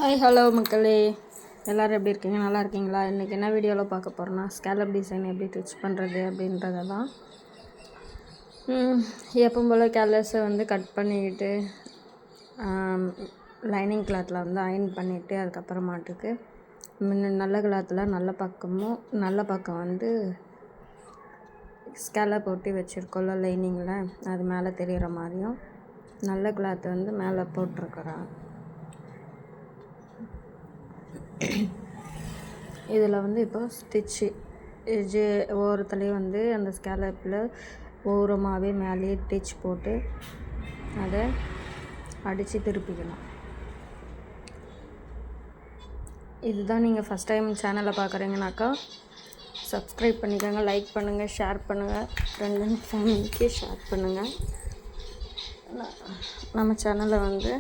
Hi hello மக்களே, எல்லோரும் எப்படி இருக்கீங்க? நல்லா இருக்கீங்களா? இன்றைக்கி என்ன வீடியோவில் பார்க்க போகிறோன்னா ஸ்கேலப் டிசைன் எப்படி ஸ்டிச் பண்ணுறது அப்படின்றத தான். எப்பவும் போல் கேர்லெஸ்ஸை வந்து கட் பண்ணிக்கிட்டு லைனிங் கிளாத்தில் வந்து அயன் பண்ணிவிட்டு அதுக்கப்புறமாட்டுக்கு நல்ல கிளாத்தில் நல்ல பக்கம் வந்து ஸ்கேலப் ஒட்டி வச்சுருக்கோம்ல லைனிங்கில், அது மேலே தெரிகிற மாதிரியும் நல்ல கிளாத்தை வந்து மேலே போட்டிருக்கிறேன். இதில் வந்து இப்போ ஸ்டிச்சு ஓரத்துலேயே வந்து அந்த ஸ்கேலப்பில் ஓரமாகவே மேலேயே டிச் போட்டு அதை அடித்து திருப்பிக்கலாம். இதுதான் நீங்கள் ஃபஸ்ட் டைம் சேனலை பார்க்குறீங்கனாக்கா சப்ஸ்கிரைப் பண்ணிக்கோங்க, லைக் பண்ணுங்கள், ஷேர் பண்ணுங்கள், ஃப்ரெண்ட் அண்ட் ஃபேமிலிக்கு ஷேர் பண்ணுங்கள். நம்ம சேனலை வந்து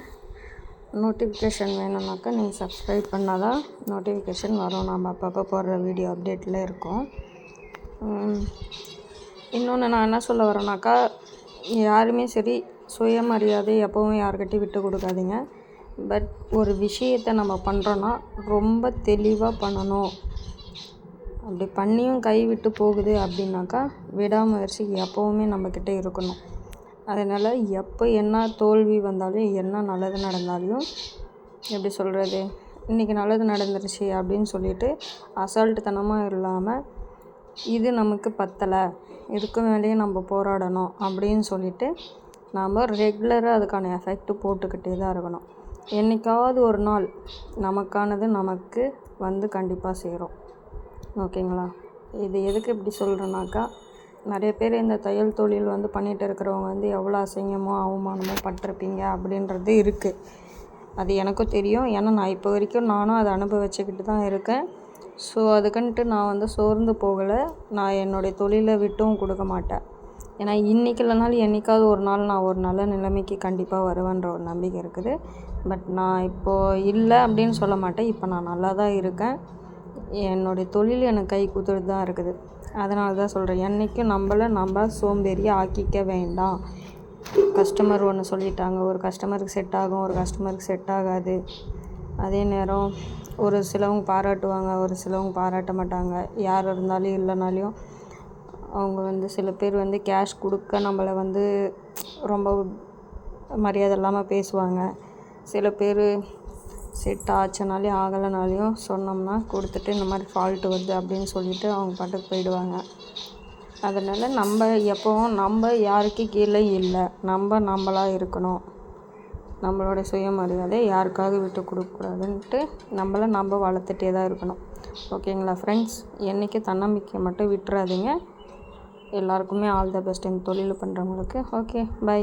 நோட்டிஃபிகேஷன் வேணும்னாக்கா நீங்கள் சப்ஸ்கிரைப் பண்ணால் தான் நோட்டிஃபிகேஷன் வரும். நம்ம அப்பப்போ போடுற வீடியோ அப்டேட்டில் இருக்கும். இன்னொன்று நான் என்ன சொல்ல வரேன்னாக்கா, யாருமே சரி சுயமரியாதை எப்போவும் யாருக்கிட்டையும் விட்டு கொடுக்காதீங்க. பட் ஒரு விஷயத்தை நம்ம பண்ணுறோன்னா ரொம்ப தெளிவாக பண்ணணும். அப்படி பண்ணியும் கை விட்டு போகுது அப்படின்னாக்கா விடாமுயற்சி எப்போவுமே நம்மக்கிட்ட இருக்கணும். அதனால் எப்போ என்ன தோல்வி வந்தாலும் என்ன நல்லது நடந்தாலும் எப்படி சொல்கிறது, இன்றைக்கி நல்லது நடந்துருச்சு அப்படின்னு சொல்லிட்டு அசால்ட்டுத்தனமாக இல்லாமல் இது நமக்கு பத்தலை, இதுக்கு மேலேயே நம்ம போராடணும் அப்படின்னு சொல்லிவிட்டு நாம் ரெகுலராக அதுக்கான எஃபெக்ட் போட்டுக்கிட்டே தான் இருக்கணும். என்றைக்காவது ஒரு நாள் நமக்கானது நமக்கு வந்து கண்டிப்பாக சேரும். ஓகேங்களா? இது எதுக்கு இப்படி சொல்கிறேன்னாக்கா, நிறைய பேர் இந்த தையல் தொழில் வந்து பண்ணிகிட்டு இருக்கிறவங்க வந்து எவ்வளோ அசிங்கமோ அவமானமோ பட்டிருப்பீங்க அப்படின்றது இருக்குது. அது எனக்கும் தெரியும். ஏன்னா நான் இப்போ வரைக்கும் நானும் அதை அனுபவிச்சுக்கிட்டு தான் இருக்கேன். ஸோ அதுக்குன்ட்டு நான் வந்து சோர்ந்து போகலை. நான் என்னுடைய தொழிலை விட்டும் கொடுக்க மாட்டேன். ஏன்னா இன்றைக்கி இல்லைனாலும் என்றைக்காவது ஒரு நாள் நான் ஒரு நல்ல நிலைமைக்கு கண்டிப்பாக வருவேன்ற ஒரு நம்பிக்கை இருக்குது. பட் நான் இப்போது இல்லை அப்படின்னு சொல்ல மாட்டேன். இப்போ நான் நல்லா தான் இருக்கேன். என்னுடைய தொழில் எனக்கு கை கொடுத்துட்டு தான் இருக்குது. அதனால தான் சொல்கிறேன், என்றைக்கும் நம்ம சோம்பேறியாக ஆக்கிக்க வேண்டாம். கஸ்டமர் ஒன்று சொல்லிட்டாங்க, ஒரு கஸ்டமருக்கு செட் ஆகும், ஒரு கஸ்டமருக்கு செட் ஆகாது. அதே நேரம் ஒரு சிலவங்க பாராட்டுவாங்க, ஒரு சிலவங்க பாராட்ட மாட்டாங்க. யார் இருந்தாலும் இல்லைனாலையும் அவங்க வந்து சில பேர் வந்து கேஷ் கொடுக்க நம்மளை வந்து ரொம்ப மரியாதை இல்லாமல் பேசுவாங்க. சில பேர் செட் ஆச்சுனாலையும் ஆகலைனாலையும் சொன்னோம்னா கொடுத்துட்டு இந்த மாதிரி ஃபால்ட்டு வருது அப்படின்னு சொல்லிவிட்டு அவங்க பாட்டுக்கு போயிடுவாங்க. அதனால் நம்ம எப்போவும் நம்ம யாருக்கு கீழே இல்லை, நம்மளாக இருக்கணும். நம்மளோட சுயமரியாதை யாருக்காக விட்டு கொடுக்கக்கூடாதுன்ட்டு நம்ம வளர்த்துட்டே தான் இருக்கணும். ஓகேங்களா ஃப்ரெண்ட்ஸ்? என்றைக்கு தன்னம்பிக்கையை மட்டும் விட்டுறாதீங்க. எல்லாருக்குமே ஆல் த பெஸ்ட் இந்த தொழில் பண்ணுறவங்களுக்கு. Okay, by.